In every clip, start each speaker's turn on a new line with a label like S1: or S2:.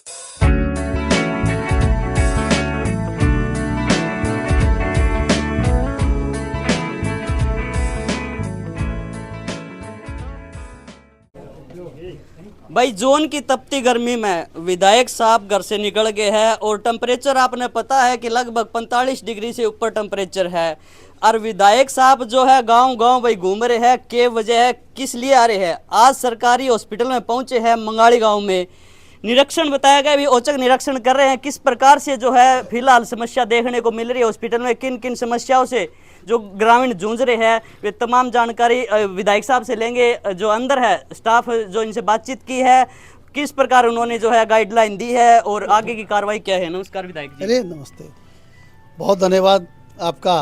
S1: भाई जोन की तपती गर्मी में विधायक साहब घर से निकल गए हैं और टेम्परेचर आपने पता है कि लगभग 45 डिग्री से ऊपर टेम्परेचर है। और विधायक साहब जो है गांव गांव भाई घूम रहे हैं, क्या वजह है, किस लिए आ रहे हैं। आज सरकारी हॉस्पिटल में पहुंचे हैं मंगाड़ी गांव में, निरीक्षण बताया गया, भी औचक निरीक्षण कर रहे हैं किस प्रकार से जो है फिलहाल समस्या देखने को मिल रही है हॉस्पिटल में, किन किन समस्याओं से जो ग्रामीण जूझ रहे हैं। वे तमाम जानकारी विधायक साहब से लेंगे। जो अंदर है स्टाफ जो इनसे बातचीत की है, किस प्रकार उन्होंने जो है गाइडलाइन दी है और आगे की कार्रवाई क्या है। नमस्कार विधायक जी।
S2: अरे नमस्ते, बहुत धन्यवाद आपका।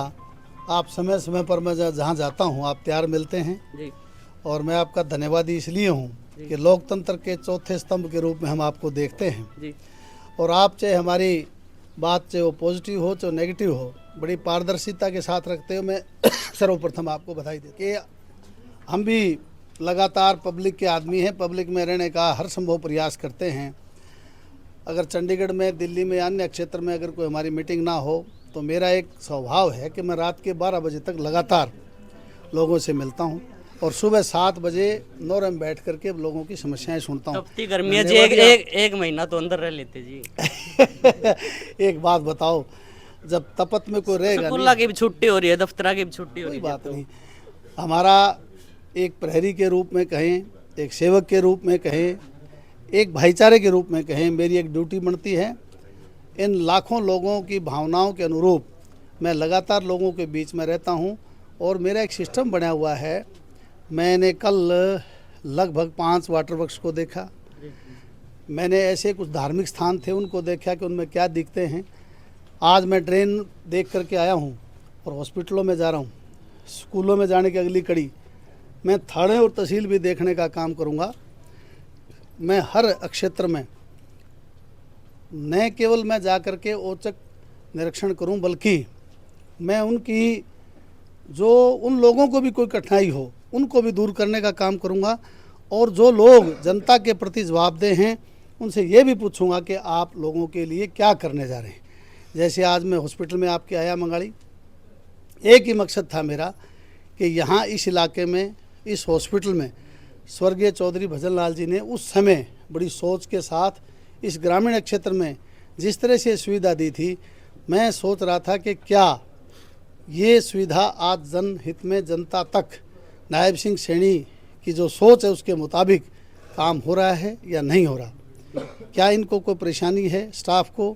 S2: आप समय समय पर मैं जहाँ जाता हूँ आप तैयार मिलते हैं
S1: जी।
S2: और मैं आपका धन्यवादी इसलिए हूँ कि लोकतंत्र के चौथे स्तंभ के रूप में हम आपको देखते हैं
S1: जी।
S2: और आप चाहे हमारी बात चाहे वो पॉजिटिव हो चाहे नेगेटिव हो, बड़ी पारदर्शिता के साथ रखते हुए मैं सर्वप्रथम आपको बधाई देता कि हम भी लगातार पब्लिक के आदमी हैं, पब्लिक में रहने का हर संभव प्रयास करते हैं। अगर चंडीगढ़ में, दिल्ली में, अन्य क्षेत्र में अगर कोई हमारी मीटिंग ना हो तो मेरा एक स्वभाव है कि मैं रात के 12 बजे तक लगातार लोगों से मिलता हूं और सुबह 7 बजे नौरम बैठ करके लोगों की समस्याएं सुनता हूं।
S1: तपती गर्मी है जी, एक महीना तो अंदर रह लेते जी।
S2: एक बात बताओ, जब तपत में कोई रहेगा
S1: स्कूल की भी छुट्टी हो रही है, दफ्तर की भी छुट्टी हो रही है,
S2: कोई बात नहीं। हमारा एक प्रहरी के रूप में कहें, एक सेवक के रूप में कहें, एक भाईचारे के रूप में कहें, मेरी एक ड्यूटी बनती है। इन लाखों लोगों की भावनाओं के अनुरूप मैं लगातार लोगों के बीच में रहता हूं और मेरा एक सिस्टम बना हुआ है। मैंने कल लगभग 5 वाटर वर्क्स को देखा, मैंने ऐसे कुछ धार्मिक स्थान थे उनको देखा कि उनमें क्या दिखते हैं। आज मैं ट्रेन देख करके आया हूं और हॉस्पिटलों में जा रहा हूं, स्कूलों में जाने की अगली कड़ी मैं थाने और तहसील भी देखने का काम करूंगा। मैं हर क्षेत्र में न केवल मैं जा कर के औचक निरीक्षण करूं, बल्कि मैं उनकी जो उन लोगों को भी कोई कठिनाई हो उनको भी दूर करने का काम करूंगा और जो लोग जनता के प्रति जवाबदेह हैं उनसे ये भी पूछूंगा कि आप लोगों के लिए क्या करने जा रहे हैं। जैसे आज मैं हॉस्पिटल में आपके आया मंगाड़ी, एक ही मकसद था मेरा कि यहाँ इस इलाके में, इस हॉस्पिटल में स्वर्गीय चौधरी भजन लाल जी ने उस समय बड़ी सोच के साथ इस ग्रामीण क्षेत्र में जिस तरह से सुविधा दी थी, मैं सोच रहा था कि क्या ये सुविधा आज जनहित में जनता तक नायब सिंह सैनी की जो सोच है उसके मुताबिक काम हो रहा है या नहीं हो रहा। क्या इनको कोई परेशानी है स्टाफ को,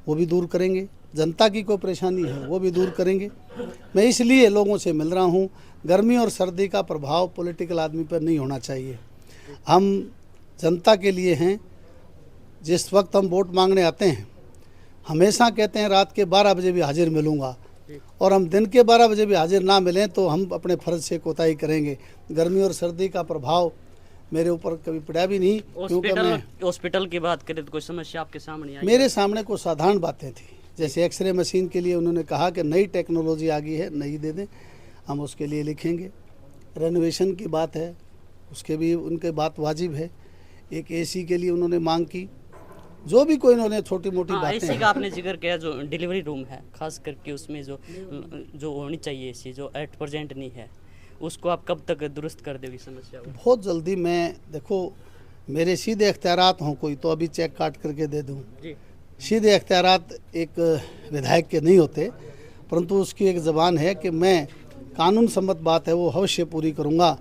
S2: वो भी दूर करेंगे, जनता की कोई परेशानी है वो भी दूर करेंगे। मैं इसलिए लोगों से मिल रहा हूँ। गर्मी और सर्दी का प्रभाव पॉलिटिकल आदमी पर नहीं होना चाहिए। हम जनता के लिए हैं। जिस वक्त हम वोट मांगने आते हैं हमेशा कहते हैं रात के 12 बजे भी हाजिर मिलूँगा और हम दिन के 12 बजे भी हाजिर ना मिलें तो हम अपने फ़र्ज से कोताही करेंगे। गर्मी और सर्दी का प्रभाव मेरे ऊपर कभी पड़ा भी नहीं, क्योंकि मैं
S1: हॉस्पिटल की बात करें तो कोई समस्या आपके सामने आई?
S2: मेरे सामने कुछ साधारण बातें थी, जैसे एक्सरे मशीन के लिए उन्होंने कहा कि नई टेक्नोलॉजी आ गई है, नई दे दें, हम उसके लिए लिखेंगे। रेनोवेशन की बात है, उसके भी उनके बात वाजिब है। एक एसी के लिए उन्होंने मांग की, जो भी कोई उन्होंने छोटी मोटी बातें
S1: एसी का आपने जिक्र किया, जो डिलीवरी रूम है खास करके उसमें जो होनी चाहिए एसी जो एट प्रेजेंट नहीं है, उसको आप कब तक दुरुस्त कर देगी समस्या को?
S2: बहुत जल्दी। मैं देखो मेरे सीधे इख्तियारात हों कोई तो अभी चेक काट करके दे दूँ। सीधे इख्तियारात एक विधायक के नहीं होते, परंतु उसकी एक ज़बान है कि मैं कानून सम्मत बात है वो अवश्य पूरी करूँगा।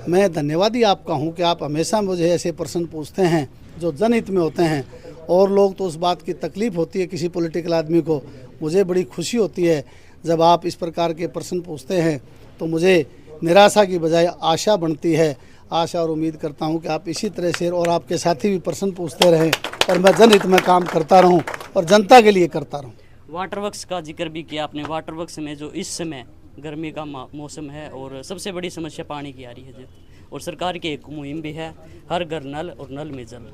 S2: मैं धन्यवादी आपका हूँ कि आप हमेशा मुझे ऐसे प्रश्न पूछते हैं जो जनहित में होते हैं। और लोग तो उस बात की तकलीफ़ होती है किसी पॉलिटिकल आदमी को, मुझे बड़ी खुशी होती है जब आप इस प्रकार के प्रश्न पूछते हैं तो मुझे निराशा की बजाय आशा बनती है। आशा और उम्मीद करता हूं कि आप इसी तरह से और आपके साथी भी प्रश्न पूछते रहें और मैं जनहित में काम करता रहूं और जनता के लिए करता रहूं।
S1: वाटर वर्क्स का जिक्र भी किया आपने। वाटर वर्क्स में जो इस समय गर्मी का मौसम है और सबसे बड़ी समस्या पानी की आ रही है और सरकार की एक मुहिम भी है, हर घर नल और नल में जल।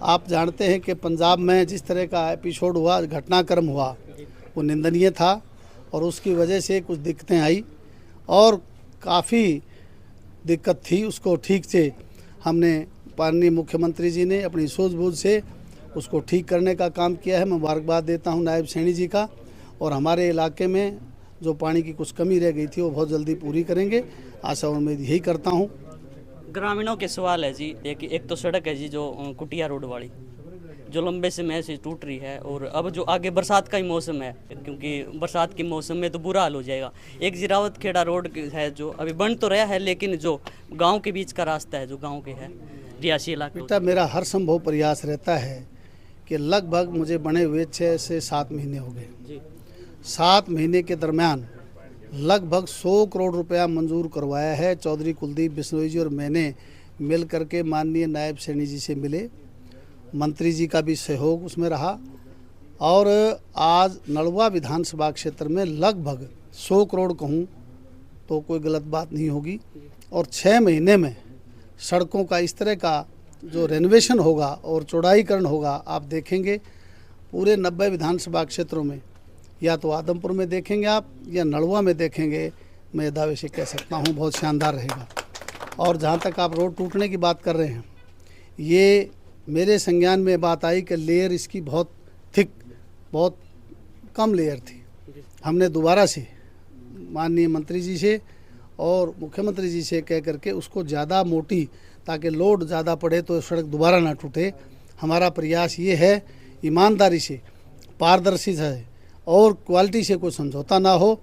S2: आप जानते हैं कि पंजाब में जिस तरह का एपिसोड हुआ, घटनाक्रम हुआ, वो निंदनीय था और उसकी वजह से कुछ दिक्कतें आई और काफ़ी दिक्कत थी। उसको ठीक से हमने माननीय मुख्यमंत्री जी ने अपनी सूझबूझ से उसको ठीक करने का काम किया है। मैं मुबारकबाद देता हूं नायब सैनी जी का, और हमारे इलाके में जो पानी की कुछ कमी रह गई थी वो बहुत जल्दी पूरी करेंगे, आशा और उम्मीद यही करता हूं।
S1: ग्रामीणों के सवाल है जी, एक तो सड़क है जी जो कुटिया रोड वाली, जो लंबे समय से टूट रही है, और अब जो आगे बरसात का ही मौसम है, क्योंकि बरसात के मौसम में तो बुरा हाल हो जाएगा। एक जिरावत खेड़ा रोड है जो अभी बन तो रहा है, लेकिन जो गांव के बीच का रास्ता है, जो गांव के है रियासी इलाके।
S2: बेटा, मेरा हर संभव प्रयास रहता है कि लगभग मुझे बने हुए 6 से 7 महीने हो गए
S1: जी।
S2: 7 महीने के दरमियान लगभग 100 करोड़ रुपया मंजूर करवाया है। चौधरी कुलदीप बिश्नोई जी और मैंने मिल करके माननीय नायब सैनी जी से मिले, मंत्री जी का भी सहयोग उसमें रहा, और आज नलवा विधानसभा क्षेत्र में लगभग 100 करोड़ कहूँ तो कोई गलत बात नहीं होगी, और 6 महीने में सड़कों का इस तरह का जो रेनोवेशन होगा और चौड़ाईकरण होगा, आप देखेंगे पूरे 90 विधानसभा क्षेत्रों में, या तो आदमपुर में देखेंगे आप या नलवा में देखेंगे, मैं दावे से कह सकता हूँ बहुत शानदार रहेगा। और जहाँ तक आप रोड टूटने की बात कर रहे हैं, ये मेरे संज्ञान में बात आई कि लेयर इसकी बहुत थिक, बहुत कम लेयर थी। हमने दोबारा से माननीय मंत्री जी से और मुख्यमंत्री जी से कह करके उसको ज़्यादा मोटी, ताकि लोड ज़्यादा पड़े तो सड़क दोबारा ना टूटे। हमारा प्रयास ये है, ईमानदारी से, पारदर्शी से और क्वालिटी से कोई समझौता ना हो।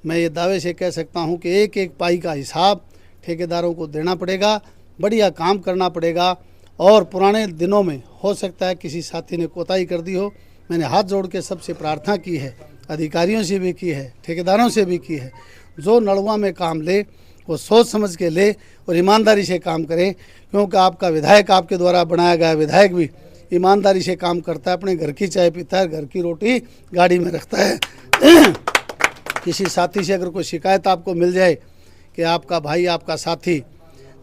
S2: मैं ये दावे से कह सकता हूँ कि एक एक पाई का हिसाब ठेकेदारों को देना पड़ेगा, बढ़िया काम करना पड़ेगा, और पुराने दिनों में हो सकता है किसी साथी ने कोताही कर दी हो। मैंने हाथ जोड़ के सबसे प्रार्थना की है, अधिकारियों से भी की है, ठेकेदारों से भी की है, जो नलवा में काम ले वो सोच समझ के ले और ईमानदारी से काम करें, क्योंकि आपका विधायक, आपके द्वारा बनाया गया विधायक भी ईमानदारी से काम करता है, अपने घर की चाय पीता है, घर की रोटी गाड़ी में रखता है। किसी साथी से अगर कोई शिकायत आपको मिल जाए कि आपका भाई, आपका साथी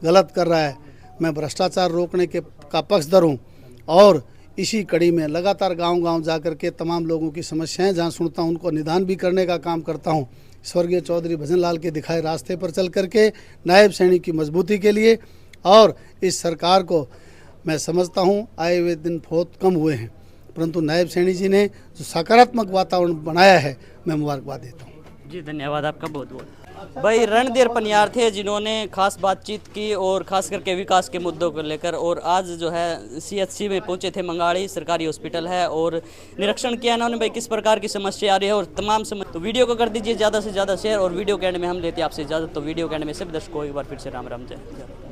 S2: गलत कर रहा है, मैं भ्रष्टाचार रोकने के का पक्षधर हूँ, और इसी कड़ी में लगातार गांव-गांव जाकर के तमाम लोगों की समस्याएं जहां सुनता हूं, उनको निदान भी करने का काम करता हूं। स्वर्गीय चौधरी भजन लाल के दिखाए रास्ते पर चल करके नायब सैनी की मजबूती के लिए, और इस सरकार को मैं समझता हूं आए हुए दिन बहुत कम हुए हैं, परंतु नायब सैनी जी ने जो सकारात्मक वातावरण बनाया है, मैं मुबारकबाद देता हूँ।
S1: जी धन्यवाद आपका बहुत बहुत। भाई रणधीर पनियार थे जिन्होंने खास बातचीत की, और खास करके विकास के मुद्दों को लेकर, और आज जो है CHC में पहुंचे थे, मंगाड़ी सरकारी हॉस्पिटल है, और निरीक्षण किया इन्होंने भाई किस प्रकार की समस्या आ रही है और तमाम तो वीडियो को कर दीजिए ज़्यादा से ज़्यादा शेयर, और वीडियो के एंड में हम लेते हैं आपसे इजाज़त। तो वीडियो के एंड में सभी दर्शकों को एक बार फिर से राम राम जय।